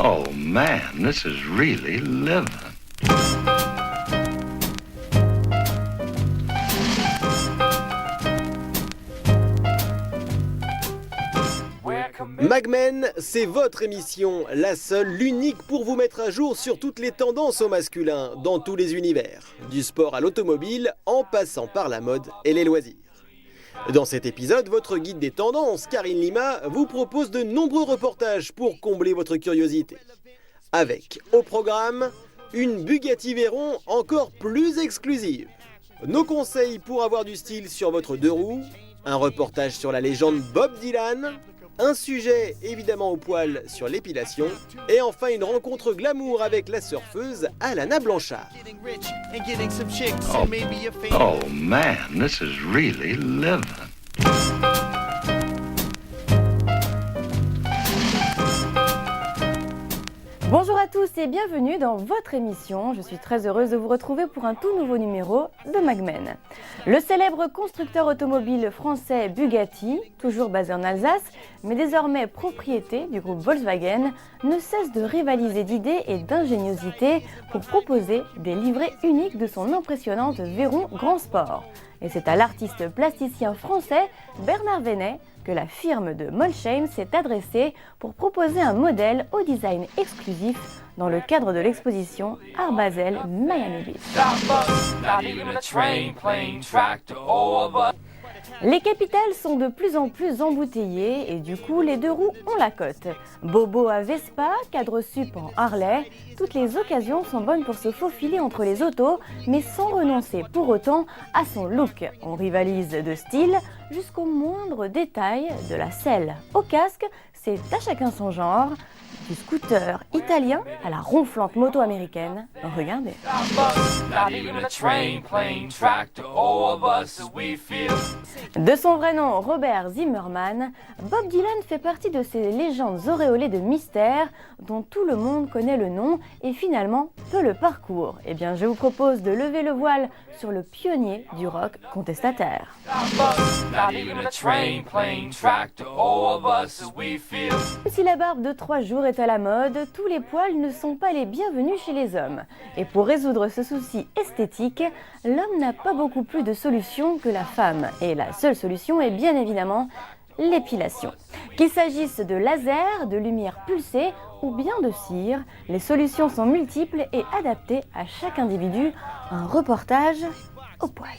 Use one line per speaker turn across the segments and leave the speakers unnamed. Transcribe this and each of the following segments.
Oh man, this is really living.
Mad Men, c'est votre émission, la seule, l'unique pour vous mettre à jour sur toutes les tendances au masculin, dans tous les univers, du sport à l'automobile, en passant par la mode et les loisirs. Dans cet épisode, votre guide des tendances, Karine Lima, vous propose de nombreux reportages pour combler votre curiosité. Avec, au programme, une Bugatti Veyron encore plus exclusive, nos conseils pour avoir du style sur votre deux roues, un reportage sur la légende Bob Dylan, un sujet évidemment au poil sur l'épilation, et enfin une rencontre glamour avec la surfeuse Alana Blanchard.
Oh man, this is really living.
Bonjour à tous et bienvenue dans votre émission. Je suis très heureuse de vous retrouver pour un tout nouveau numéro de Mad Men. Le célèbre constructeur automobile français Bugatti, toujours basé en Alsace, mais désormais propriété du groupe Volkswagen, ne cesse de rivaliser d'idées et d'ingéniosité pour proposer des livrets uniques de son impressionnante Veyron Grand Sport. Et c'est à l'artiste plasticien français Bernard Venet que la firme de Molsheim s'est adressée pour proposer un modèle au design exclusif dans le cadre de l'exposition Art Basel Miami Beach. Les capitales sont de plus en plus embouteillées et du coup les deux roues ont la cote. Bobo à Vespa, cadre sup en Harley, toutes les occasions sont bonnes pour se faufiler entre les autos, mais sans renoncer pour autant à son look. On rivalise de style jusqu'au moindre détail de la selle au casque, c'est à chacun son genre. Du scooter italien à la ronflante moto américaine, regardez. De son vrai nom, Robert Zimmerman, Bob Dylan fait partie de ces légendes auréolées de mystère dont tout le monde connaît le nom et finalement peu le parcours. Eh bien, je vous propose de lever le voile sur le pionnier du rock contestataire. Si la barbe de 3 jours est à la mode, tous les poils ne sont pas les bienvenus chez les hommes. Et pour résoudre ce souci esthétique, l'homme n'a pas beaucoup plus de solutions que la femme. Et la seule solution est bien évidemment l'épilation. Qu'il s'agisse de laser, de lumière pulsée ou bien de cire, les solutions sont multiples et adaptées à chaque individu. Un reportage au poil.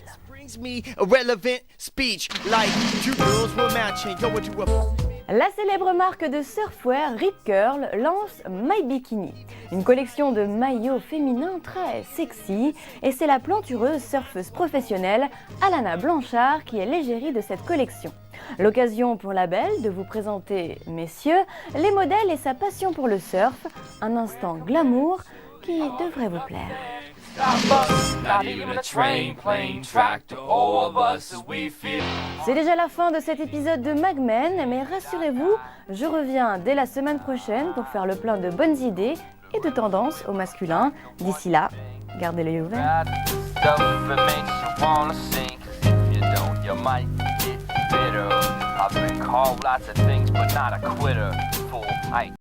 La célèbre marque de surfwear Rip Curl lance My Bikini, une collection de maillots féminins très sexy, et c'est la plantureuse surfeuse professionnelle Alana Blanchard qui est l'égérie de cette collection. L'occasion pour la belle de vous présenter, messieurs, les modèles et sa passion pour le surf, un instant glamour qui devrait vous plaire. C'est déjà la fin de cet épisode de Mad Men, mais rassurez-vous, je reviens dès la semaine prochaine pour faire le plein de bonnes idées et de tendances au masculin. D'ici là, gardez l'œil ouvert. I've been called lots of things, but not a quitter. Fool, I